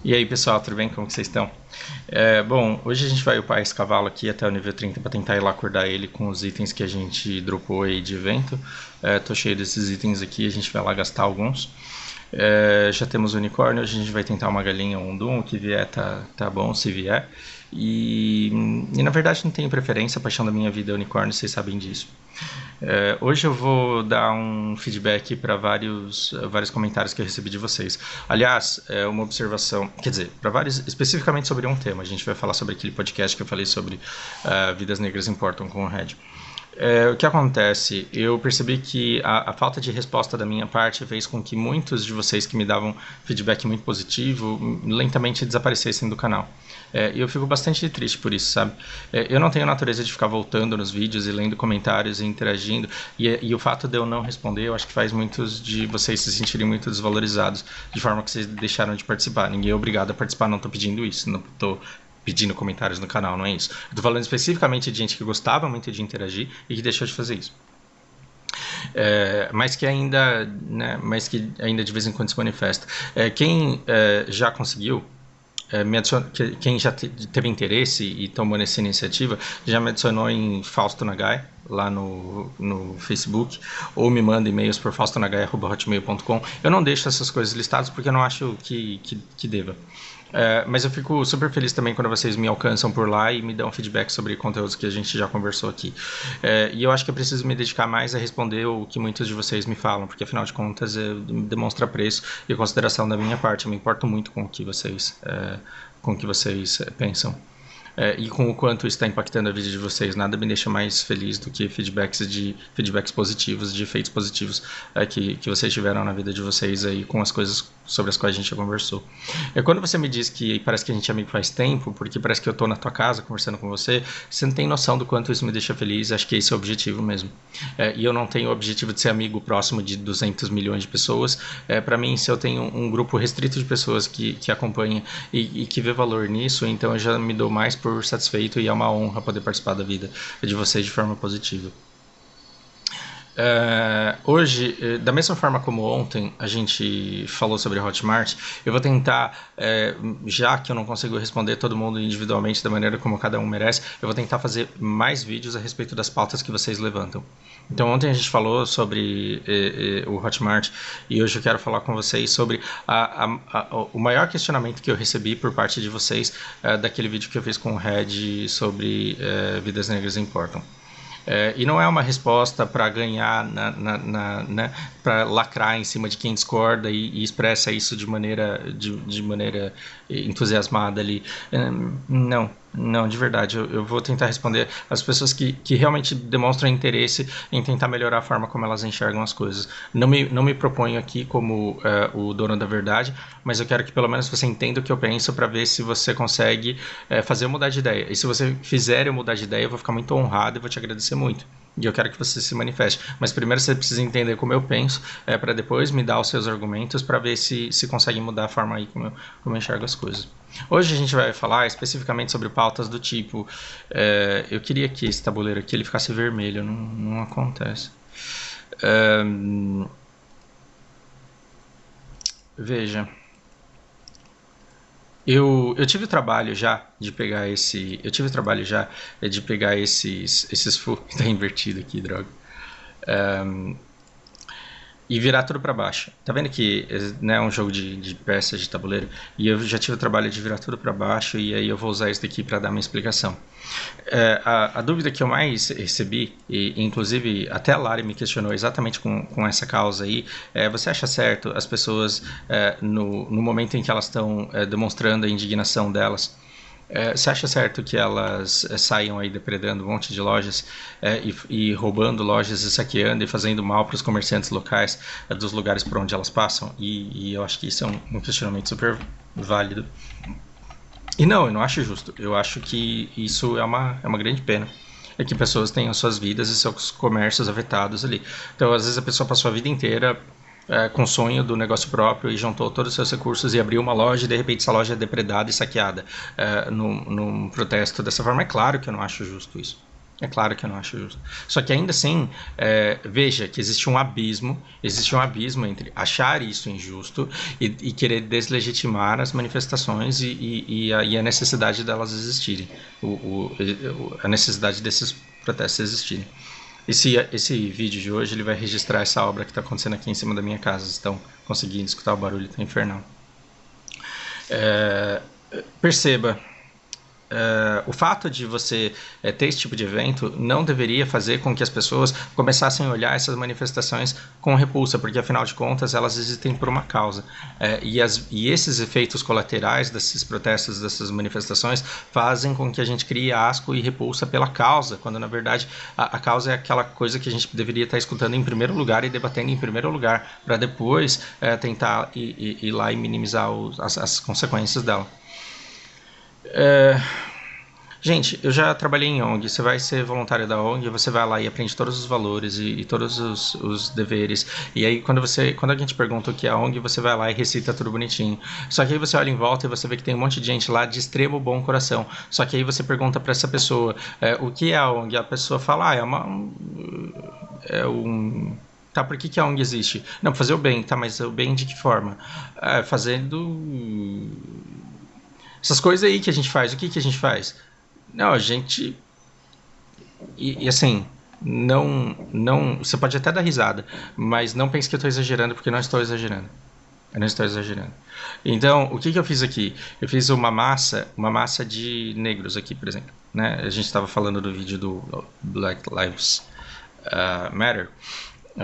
E aí pessoal, tudo bem? Como que vocês estão? Bom, hoje a gente vai upar esse cavalo aqui até o nível 30 para tentar ir lá acordar ele com os itens que a gente dropou aí de evento. Tô cheio desses itens aqui, a gente vai lá gastar alguns. Já temos o unicórnio, hoje a gente vai tentar uma galinha ou um Doom, o que vier tá bom se vier. E na verdade não tenho preferência, a paixão da minha vida é unicórnio, vocês sabem disso. Hoje eu vou dar um feedback para vários comentários que eu recebi de vocês. Aliás, uma observação, quer dizer, para vários, especificamente sobre um tema. A gente vai falar sobre aquele podcast que eu falei sobre Vidas Negras Importam com o Red. O que acontece? Eu percebi que a falta de resposta da minha parte fez com que muitos de vocês que me davam feedback muito positivo lentamente desaparecessem do canal. E eu fico bastante triste por isso, sabe? Eu não tenho natureza de ficar voltando nos vídeos e lendo comentários e interagindo. E o fato de eu não responder, eu acho que faz muitos de vocês se sentirem muito desvalorizados, de forma que vocês deixaram de participar. Ninguém é obrigado a participar, não estou pedindo isso, não estou pedindo comentários no canal, não é isso. Eu tô falando especificamente de gente que gostava muito de interagir e que deixou de fazer isso. Mas que ainda de vez em quando se manifesta. Quem já conseguiu quem já teve interesse e tomou nessa iniciativa já me adicionou em Fausto Nagai lá no Facebook, ou me manda e-mails por faustonagai@hotmail.com. Eu não deixo essas coisas listadas porque eu não acho que deva. Mas eu fico super feliz também quando vocês me alcançam por lá e me dão feedback sobre conteúdos que a gente já conversou aqui. E eu acho que eu preciso me dedicar mais a responder o que muitos de vocês me falam, porque afinal de contas demonstra preço e consideração da minha parte. Eu me importo muito com o que vocês pensam. E com o quanto isso está impactando a vida de vocês. Nada me deixa mais feliz do que feedbacks positivos, de efeitos positivos que vocês tiveram na vida de vocês aí com as coisas sobre as quais a gente já conversou. Quando você me diz que parece que a gente é amigo faz tempo, porque parece que eu estou na tua casa conversando com você, você não tem noção do quanto isso me deixa feliz. Acho que esse é o objetivo mesmo. E eu não tenho o objetivo de ser amigo próximo de 200 milhões de pessoas. Para mim, se eu tenho um grupo restrito de pessoas que acompanha e que vê valor nisso, então eu já me dou mais por satisfeito e é uma honra poder participar da vida de vocês de forma positiva. Hoje, da mesma forma como ontem a gente falou sobre a Hotmart, eu vou tentar, já que eu não consigo responder todo mundo individualmente da maneira como cada um merece, eu vou tentar fazer mais vídeos a respeito das pautas que vocês levantam. Então ontem a gente falou sobre o Hotmart e hoje eu quero falar com vocês sobre o maior questionamento que eu recebi por parte de vocês daquele vídeo que eu fiz com o Red sobre Vidas Negras Importam. E não é uma resposta para ganhar, né, para lacrar em cima de quem discorda e expressa isso de maneira entusiasmada ali. Não, de verdade, eu vou tentar responder as pessoas que realmente demonstram interesse em tentar melhorar a forma como elas enxergam as coisas. Não me proponho aqui como o dono da verdade, mas eu quero que pelo menos você entenda o que eu penso para ver se você consegue fazer eu mudar de ideia. E se você fizer eu mudar de ideia, eu vou ficar muito honrado e vou te agradecer muito. E eu quero que você se manifeste. Mas primeiro você precisa entender como eu penso, para depois me dar os seus argumentos para ver se consegue mudar a forma aí como eu enxergo as coisas. Hoje a gente vai falar especificamente sobre pautas do tipo, eu queria que esse tabuleiro aqui ele ficasse vermelho, não acontece. Veja, eu tive o trabalho já de pegar esses tá invertido aqui, droga. E virar tudo para baixo. Tá vendo que né, é um jogo de peças de tabuleiro? E eu já tive o trabalho de virar tudo para baixo e aí eu vou usar isso daqui para dar minha explicação. A dúvida que eu mais recebi, e inclusive até a Lari me questionou exatamente com essa causa aí, você acha certo as pessoas, no momento em que elas estão demonstrando a indignação delas, você acha certo que elas saiam aí depredando um monte de lojas e roubando lojas e saqueando e fazendo mal para os comerciantes locais dos lugares por onde elas passam? E eu acho que isso é um questionamento super válido. E não, eu não acho justo. Eu acho que isso é uma grande pena. É que pessoas tenham suas vidas e seus comércios afetados ali. Então, às vezes a pessoa passou a vida inteira com o sonho do negócio próprio e juntou todos os seus recursos e abriu uma loja e de repente essa loja é depredada e saqueada num protesto dessa forma. É claro que eu não acho justo isso. É claro que eu não acho justo. Só que ainda assim, veja que existe um abismo entre achar isso injusto e querer deslegitimar as manifestações e a necessidade delas existirem, a necessidade desses protestos existirem. Esse vídeo de hoje ele vai registrar essa obra que está acontecendo aqui em cima da minha casa. Vocês estão conseguindo escutar o barulho, tá infernal. Perceba, o fato de você ter esse tipo de evento não deveria fazer com que as pessoas começassem a olhar essas manifestações com repulsa, porque afinal de contas elas existem por uma causa. E esses efeitos colaterais desses protestos, dessas manifestações, fazem com que a gente crie asco e repulsa pela causa, quando na verdade a causa é aquela coisa que a gente deveria estar escutando em primeiro lugar e debatendo em primeiro lugar, para depois tentar ir lá e minimizar as consequências dela. Gente, eu já trabalhei em ONG. Você vai ser voluntário da ONG, você vai lá e aprende todos os valores e todos os deveres. E aí quando a gente pergunta o que é a ONG, você vai lá e recita tudo bonitinho. Só que aí você olha em volta e você vê que tem um monte de gente lá de extremo bom coração. Só que aí você pergunta para essa pessoa o que é a ONG. A pessoa fala, tá, por que a ONG existe? Não, fazer o bem, tá, mas o bem de que forma? Fazendo essas coisas aí que a gente faz. O que a gente faz? Não, a gente... E assim, não... Você pode até dar risada, mas não pense que eu estou exagerando, porque não estou exagerando. Eu não estou exagerando. Então, o que eu fiz aqui? Eu fiz uma massa de negros aqui, por exemplo. Né? A gente estava falando do vídeo do Black Lives Matter.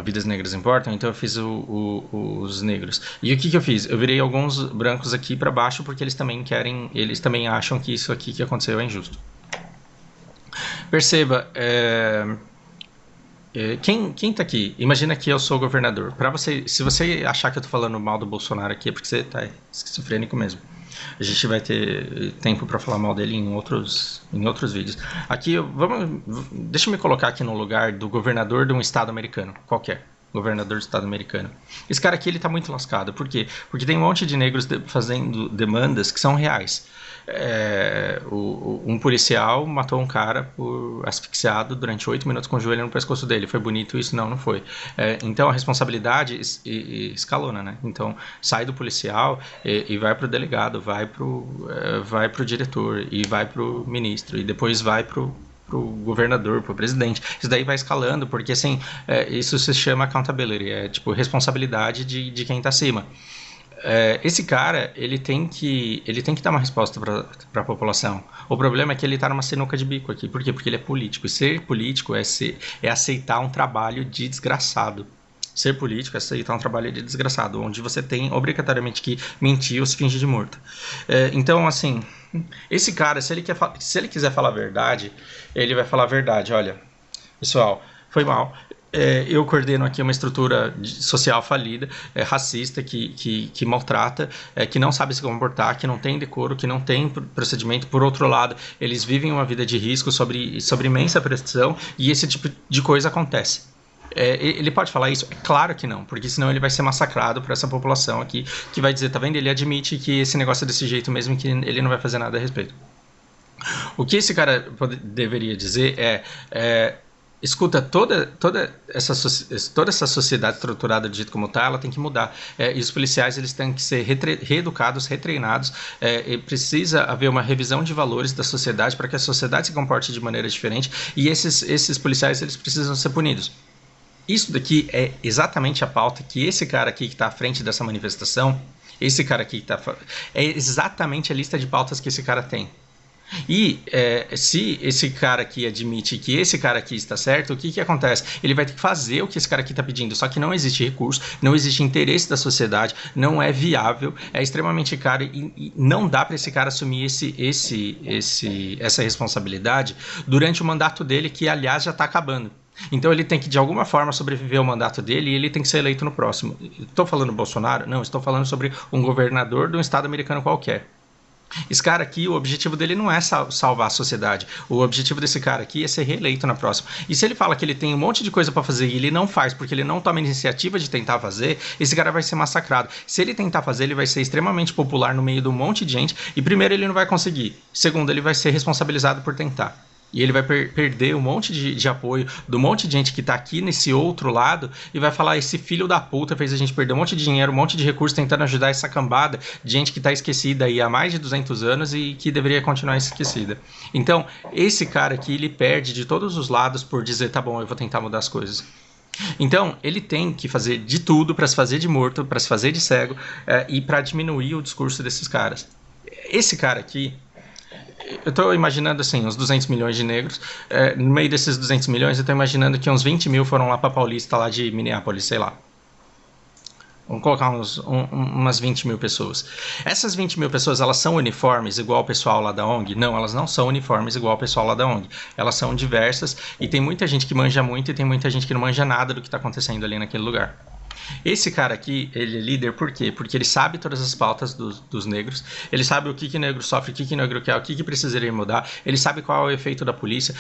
Vidas negras importam, então eu fiz os negros. E o que eu fiz? Eu virei alguns brancos aqui para baixo porque eles também acham que isso aqui que aconteceu é injusto. Perceba, quem tá aqui? Imagina que eu sou o governador. Se você achar que eu tô falando mal do Bolsonaro aqui, é porque você tá esquizofrênico mesmo. A gente vai ter tempo para falar mal dele em outros vídeos. Aqui, deixa eu me colocar aqui no lugar do governador de um estado americano, qualquer. Governador do estado americano. Esse cara aqui, ele tá muito lascado. Por quê? Porque tem um monte de negros fazendo demandas que são reais. Um policial matou um cara asfixiado durante 8 minutos com o joelho no pescoço dele. Foi bonito isso? Não foi. Então a responsabilidade escalona, né? Então sai do policial e vai pro delegado, vai pro diretor e vai pro ministro e depois vai pro governador, pro presidente. Isso daí vai escalando, porque assim, isso se chama accountability, tipo responsabilidade de quem tá acima. Esse cara, ele tem que dar uma resposta para a população. O problema é que ele está numa sinuca de bico aqui. Por quê? Porque ele é político. E ser político é aceitar um trabalho de desgraçado. Ser político é aceitar um trabalho de desgraçado, onde você tem obrigatoriamente que mentir ou se fingir de morto. Então, assim, esse cara, se ele quiser falar a verdade, ele vai falar a verdade. Olha, pessoal, foi mal. Eu coordeno aqui uma estrutura social falida, racista, que maltrata, que não sabe se comportar, que não tem decoro, que não tem procedimento. Por outro lado, eles vivem uma vida de risco sobre imensa pressão e esse tipo de coisa acontece. Ele pode falar isso? É claro que não, porque senão ele vai ser massacrado por essa população aqui, que vai dizer, tá vendo? Ele admite que esse negócio é desse jeito mesmo, que ele não vai fazer nada a respeito. O que esse cara deveria dizer escuta, toda essa sociedade estruturada do jeito como está, ela tem que mudar. E os policiais, eles têm que ser reeducados, retreinados. E precisa haver uma revisão de valores da sociedade para que a sociedade se comporte de maneira diferente. E esses policiais, eles precisam ser punidos. Isso daqui é exatamente a pauta que esse cara aqui que está à frente dessa manifestação, esse cara aqui que é exatamente a lista de pautas que esse cara tem. E se esse cara aqui admite que esse cara aqui está certo, o que acontece? Ele vai ter que fazer o que esse cara aqui está pedindo, só que não existe recurso, não existe interesse da sociedade, não é viável, é extremamente caro e não dá para esse cara assumir essa responsabilidade durante o mandato dele, que aliás já está acabando. Então ele tem que de alguma forma sobreviver ao mandato dele e ele tem que ser eleito no próximo. Estou falando Bolsonaro? Não, estou falando sobre um governador de um estado americano qualquer. Esse cara aqui, o objetivo dele não é salvar a sociedade. O objetivo desse cara aqui é ser reeleito na próxima. E se ele fala que ele tem um monte de coisa para fazer e ele não faz porque ele não toma a iniciativa de tentar fazer, esse cara vai ser massacrado. Se ele tentar fazer, ele vai ser extremamente popular no meio de um monte de gente. E primeiro, ele não vai conseguir. Segundo, ele vai ser responsabilizado por tentar. E ele vai perder um monte de apoio do monte de gente que tá aqui nesse outro lado e vai falar: esse filho da puta fez a gente perder um monte de dinheiro, um monte de recursos tentando ajudar essa cambada de gente que tá esquecida aí há mais de 200 anos e que deveria continuar esquecida. Então, esse cara aqui, ele perde de todos os lados por dizer: tá bom, eu vou tentar mudar as coisas. Então, ele tem que fazer de tudo para se fazer de morto, para se fazer de cego e para diminuir o discurso desses caras. Esse cara aqui, eu estou imaginando assim, uns 200 milhões de negros. No meio desses 200 milhões, eu estou imaginando que uns 20 mil foram lá para Paulista, lá de Minneapolis, sei lá. Vamos colocar umas 20 mil pessoas. Essas 20 mil pessoas, elas são uniformes igual o pessoal lá da ONG? Não, elas não são uniformes igual o pessoal lá da ONG. Elas são diversas e tem muita gente que manja muito e tem muita gente que não manja nada do que está acontecendo ali naquele lugar. Esse cara aqui, ele é líder por quê? Porque ele sabe todas as pautas dos negros, ele sabe o que negro sofre, o que negro quer, o que precisaria mudar, ele sabe qual é o efeito da polícia,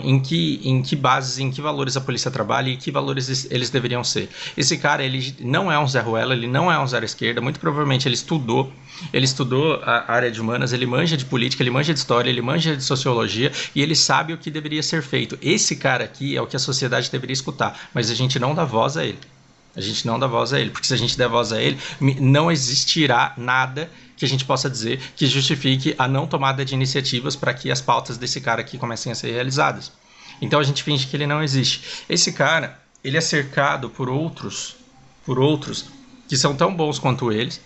em que bases, em que valores a polícia trabalha e que valores eles deveriam ser. Esse cara, ele não é um Zé Ruela, ele não é um zero esquerda, muito provavelmente ele estudou a área de humanas, ele manja de política, ele manja de história, ele manja de sociologia e ele sabe o que deveria ser feito. Esse cara aqui é o que a sociedade deveria escutar, mas a gente não dá voz a ele. A gente não dá voz a ele, porque se a gente der voz a ele, não existirá nada que a gente possa dizer que justifique a não tomada de iniciativas para que as pautas desse cara aqui comecem a ser realizadas. Então a gente finge que ele não existe. Esse cara, ele é cercado por outros que são tão bons quanto eles,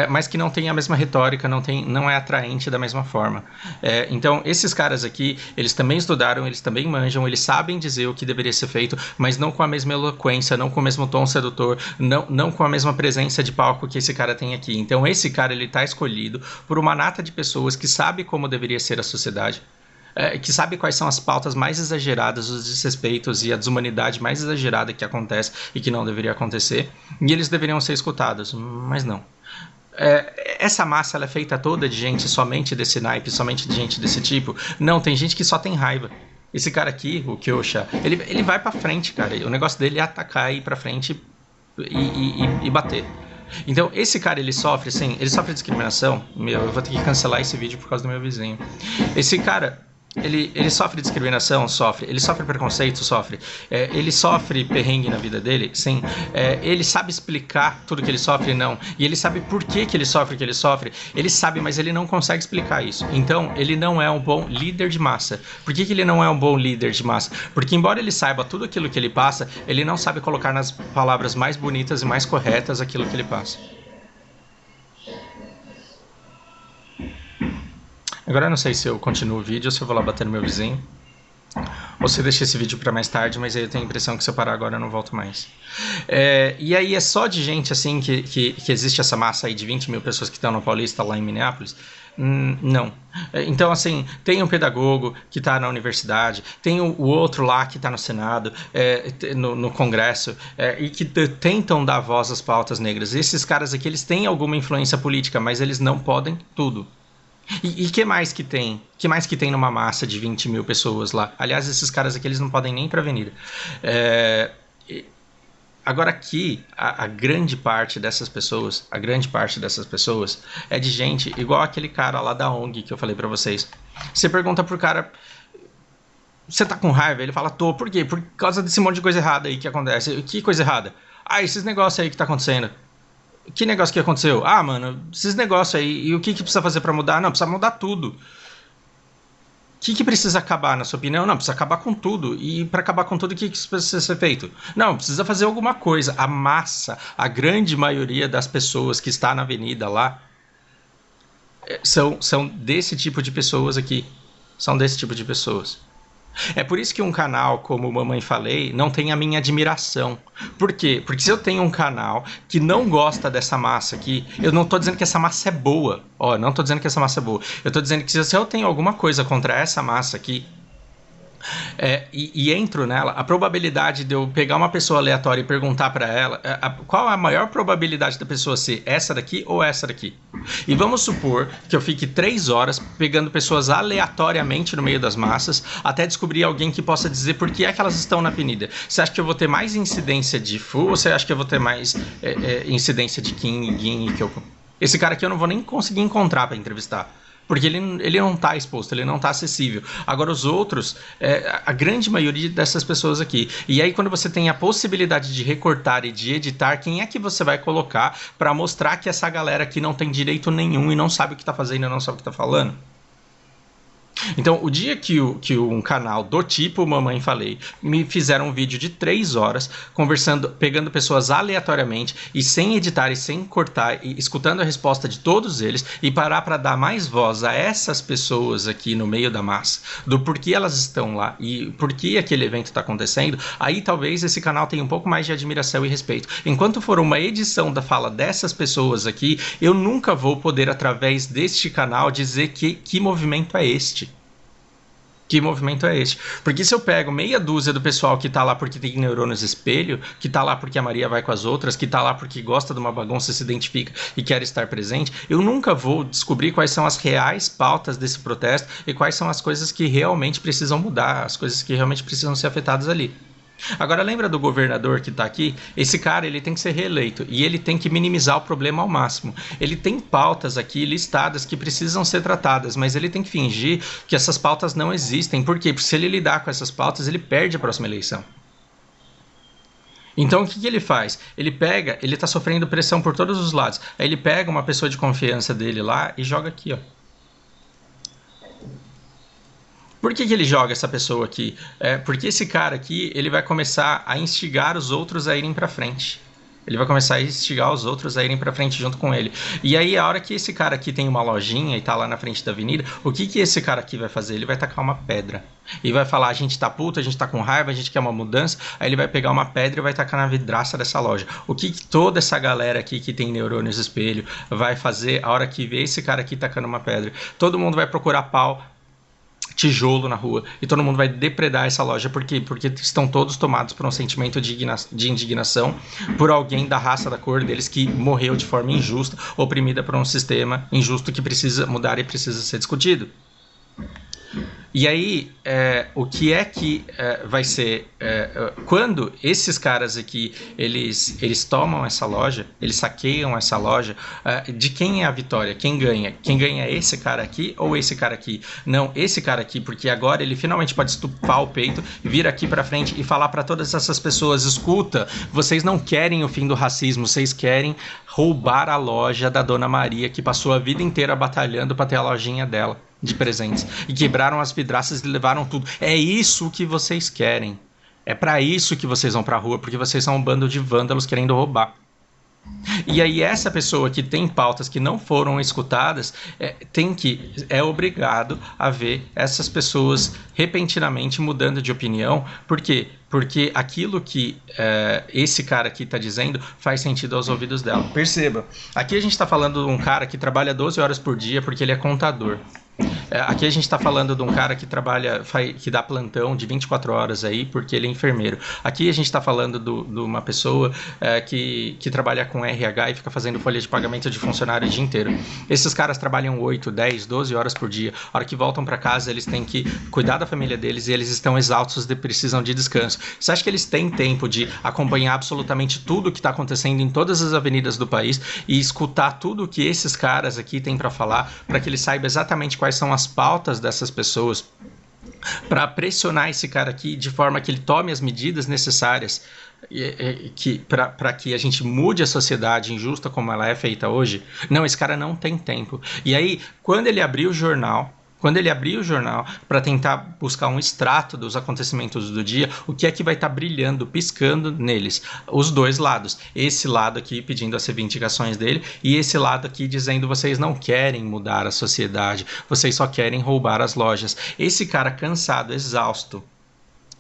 mas que não tem a mesma retórica, não é atraente da mesma forma. Então, esses caras aqui, eles também estudaram, eles também manjam, eles sabem dizer o que deveria ser feito, mas não com a mesma eloquência, não com o mesmo tom sedutor, não com a mesma presença de palco que esse cara tem aqui. Então, esse cara, ele está escolhido por uma nata de pessoas que sabe como deveria ser a sociedade, que sabe quais são as pautas mais exageradas, os desrespeitos e a desumanidade mais exagerada que acontece e que não deveria acontecer, e eles deveriam ser escutados, mas não. Essa massa, ela é feita toda de gente somente desse naipe, somente de gente desse tipo? Não, tem gente que só tem raiva. Esse cara aqui, o Kyosha, ele vai pra frente, cara. O negócio dele é atacar, ir pra frente e bater. Então, esse cara, ele sofre discriminação. Eu vou ter que cancelar esse vídeo por causa do meu vizinho. Esse cara, ele sofre discriminação? Sofre. Ele sofre preconceito? Sofre. Ele sofre perrengue na vida dele? Sim. Ele sabe explicar tudo que ele sofre? Não. E ele sabe por que ele sofre o que ele sofre? Ele sabe, mas ele não consegue explicar isso. Então, ele não é um bom líder de massa. Por que ele não é um bom líder de massa? Porque, embora ele saiba tudo aquilo que ele passa, ele não sabe colocar nas palavras mais bonitas e mais corretas aquilo que ele passa. Agora eu não sei se eu continuo o vídeo ou se eu vou lá bater no meu vizinho, ou se eu deixo esse vídeo para mais tarde, mas aí eu tenho a impressão que se eu parar agora eu não volto mais. E aí é só de gente assim que existe essa massa aí de 20 mil pessoas que estão no Paulista, lá em Minneapolis? Não. Então, assim, tem um pedagogo que está na universidade, tem o outro lá que está no Senado, no Congresso, e que tentam dar voz às pautas negras. Esses caras aqui, eles têm alguma influência política, mas eles não podem tudo. E que mais que tem? Que mais que tem numa massa de 20 mil pessoas lá? Aliás, esses caras aqui, eles não podem nem ir pra avenida. Agora aqui, a grande parte dessas pessoas é de gente igual aquele cara lá da ONG que eu falei pra vocês. Você pergunta pro cara: você tá com raiva? Ele fala: tô. Por quê? Por causa desse monte de coisa errada aí que acontece. Que coisa errada? Esses negócios aí que tá acontecendo. Que negócio que aconteceu? Mano, esses negócios aí. E o que precisa fazer pra mudar? Não, precisa mudar tudo. O que precisa acabar, na sua opinião? Não, precisa acabar com tudo. E para acabar com tudo, o que precisa ser feito? Não, precisa fazer alguma coisa. A massa, a grande maioria das pessoas que está na avenida lá são desse tipo de pessoas aqui. São desse tipo de pessoas. É por isso que um canal como Mamãe Falei não tem a minha admiração. Por quê? Porque se eu tenho um canal que não gosta dessa massa aqui, eu não tô dizendo que essa massa é boa. Não tô dizendo que essa massa é boa. Eu tô dizendo que se eu tenho alguma coisa contra essa massa aqui, e entro nela, a probabilidade de eu pegar uma pessoa aleatória e perguntar para ela qual é a maior probabilidade da pessoa ser essa daqui ou essa daqui. E vamos supor que eu fique 3 horas pegando pessoas aleatoriamente no meio das massas até descobrir alguém que possa dizer por que é que elas estão na avenida. Você acha que eu vou ter mais incidência de Fu ou você acha que eu vou ter mais incidência de Kim e Gin? Esse cara aqui eu não vou nem conseguir encontrar para entrevistar. Porque ele não está exposto, ele não está acessível. Agora os outros, a grande maioria dessas pessoas aqui. E aí quando você tem a possibilidade de recortar e de editar, quem é que você vai colocar para mostrar que essa galera aqui não tem direito nenhum e não sabe o que está fazendo e não sabe o que está falando? Então, o dia que um canal do tipo Mamãe Falei me fizeram um vídeo de 3 horas, conversando, pegando pessoas aleatoriamente e sem editar e sem cortar, e escutando a resposta de todos eles e parar para dar mais voz a essas pessoas aqui no meio da massa, do porquê elas estão lá e por que aquele evento está acontecendo, aí talvez esse canal tenha um pouco mais de admiração e respeito. Enquanto for uma edição da fala dessas pessoas aqui, eu nunca vou poder, através deste canal, dizer que movimento é este. Que movimento é este? Porque se eu pego meia dúzia do pessoal que tá lá porque tem neurônios espelho, que tá lá porque a Maria vai com as outras, que tá lá porque gosta de uma bagunça, se identifica e quer estar presente, eu nunca vou descobrir quais são as reais pautas desse protesto e quais são as coisas que realmente precisam mudar, as coisas que realmente precisam ser afetadas ali. Agora lembra do governador que está aqui? Esse cara ele tem que ser reeleito e ele tem que minimizar o problema ao máximo. Ele tem pautas aqui listadas que precisam ser tratadas, mas ele tem que fingir que essas pautas não existem. Por quê? Porque se ele lidar com essas pautas, ele perde a próxima eleição. Então o que ele faz? Ele está sofrendo pressão por todos os lados. Aí ele pega uma pessoa de confiança dele lá e joga aqui, ó. Por que ele joga essa pessoa aqui? Porque esse cara aqui, ele vai começar a instigar os outros a irem para frente. Ele vai começar a instigar os outros a irem para frente junto com ele. E aí, a hora que esse cara aqui tem uma lojinha e tá lá na frente da avenida, o que esse cara aqui vai fazer? Ele vai tacar uma pedra. E vai falar, a gente tá puto, a gente tá com raiva, a gente quer uma mudança. Aí ele vai pegar uma pedra e vai tacar na vidraça dessa loja. O que toda essa galera aqui que tem neurônios espelho vai fazer a hora que vê esse cara aqui tacando uma pedra? Todo mundo vai procurar pau, tijolo na rua e todo mundo vai depredar essa loja. Por quê? Porque estão todos tomados por um sentimento de indignação por alguém da raça, da cor deles que morreu de forma injusta, oprimida por um sistema injusto que precisa mudar e precisa ser discutido. E aí, o que é que vai ser quando esses caras aqui eles tomam essa loja, eles saqueiam essa loja, de quem é a vitória? Quem ganha? Quem ganha é esse cara aqui ou esse cara aqui? Não, esse cara aqui, porque agora ele finalmente pode estufar o peito, vir aqui pra frente e falar para todas essas pessoas, escuta, vocês não querem o fim do racismo, vocês querem roubar a loja da Dona Maria, que passou a vida inteira batalhando para ter a lojinha dela de presentes, e quebraram as vidraças e levaram tudo. É isso que vocês querem. É para isso que vocês vão pra rua, porque vocês são um bando de vândalos querendo roubar. E aí essa pessoa que tem pautas que não foram escutadas é obrigado a ver essas pessoas repentinamente mudando de opinião. Por quê? Porque aquilo que esse cara aqui está dizendo faz sentido aos ouvidos dela. Perceba, aqui a gente está falando de um cara que trabalha 12 horas por dia porque ele é contador. Aqui a gente está falando de um cara que que dá plantão de 24 horas aí porque ele é enfermeiro. Aqui a gente está falando de uma pessoa que trabalha com RH e fica fazendo folha de pagamento de funcionário o dia inteiro. Esses caras trabalham 8, 10, 12 horas por dia. A hora que voltam para casa, eles têm que cuidar da família deles e eles estão exaustos e precisam de descanso. Você acha que eles têm tempo de acompanhar absolutamente tudo o que está acontecendo em todas as avenidas do país e escutar tudo o que esses caras aqui têm para falar, para que eles saibam exatamente quais são as pautas dessas pessoas, para pressionar esse cara aqui de forma que ele tome as medidas necessárias para que a gente mude a sociedade injusta como ela é feita hoje? Não, esse cara não tem tempo. E aí, quando ele abrir o jornal para tentar buscar um extrato dos acontecimentos do dia, o que é que vai estar brilhando, piscando neles? Os dois lados. Esse lado aqui pedindo as reivindicações dele e esse lado aqui dizendo: vocês não querem mudar a sociedade, vocês só querem roubar as lojas. Esse cara cansado, exausto,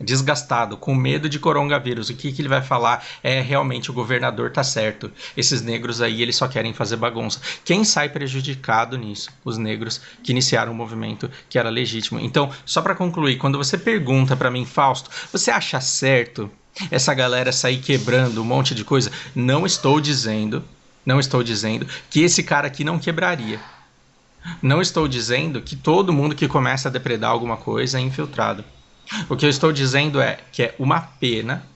desgastado, com medo de coronavírus, o que ele vai falar é: realmente o governador tá certo, esses negros aí eles só querem fazer bagunça. Quem sai prejudicado nisso? Os negros que iniciaram um movimento que era legítimo. Então, só para concluir, quando você pergunta para mim, Fausto, você acha certo essa galera sair quebrando um monte de coisa? Não estou dizendo que esse cara aqui não quebraria. Não estou dizendo que todo mundo que começa a depredar alguma coisa é infiltrado. O que eu estou dizendo é que é uma pena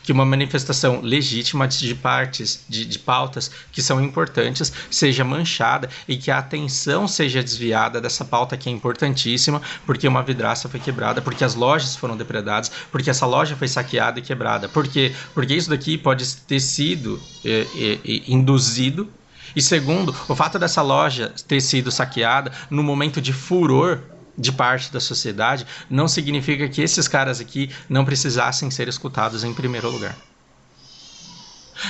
que uma manifestação legítima de partes, de pautas que são importantes, seja manchada e que a atenção seja desviada dessa pauta que é importantíssima, porque uma vidraça foi quebrada, porque as lojas foram depredadas, porque essa loja foi saqueada e quebrada. Por quê? Porque isso daqui pode ter sido induzido. E segundo, o fato dessa loja ter sido saqueada no momento de furor de parte da sociedade, não significa que esses caras aqui não precisassem ser escutados em primeiro lugar.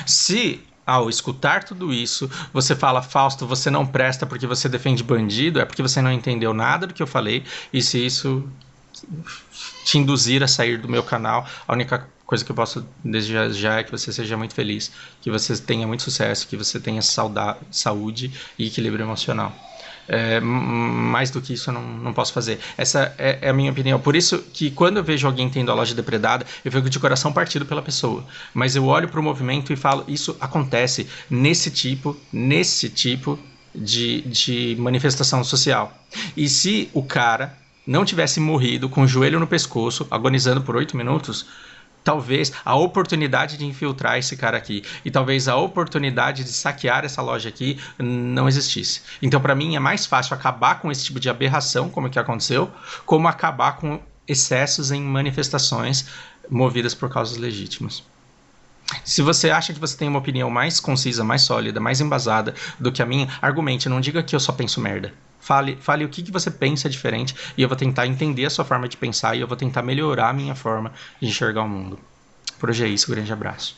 Se, ao escutar tudo isso, você fala, Fausto, você não presta porque você defende bandido, é porque você não entendeu nada do que eu falei, e se isso te induzir a sair do meu canal, a única coisa que eu posso desejar é que você seja muito feliz, que você tenha muito sucesso, que você tenha saúde e equilíbrio emocional. Mais do que isso eu não posso fazer. Essa é a minha opinião. Por isso que quando eu vejo alguém tendo a loja depredada, eu fico de coração partido pela pessoa. Mas eu olho para o movimento e falo, isso acontece nesse tipo de manifestação social. E se o cara não tivesse morrido com o joelho no pescoço, agonizando por 8 minutos... talvez a oportunidade de infiltrar esse cara aqui e talvez a oportunidade de saquear essa loja aqui não existisse. Então, para mim, é mais fácil acabar com esse tipo de aberração, como que aconteceu, como acabar com excessos em manifestações movidas por causas legítimas. Se você acha que você tem uma opinião mais concisa, mais sólida, mais embasada do que a minha, argumente, não diga que eu só penso merda. Fale o que você pensa diferente e eu vou tentar entender a sua forma de pensar e eu vou tentar melhorar a minha forma de enxergar o mundo. Por hoje é isso, grande abraço.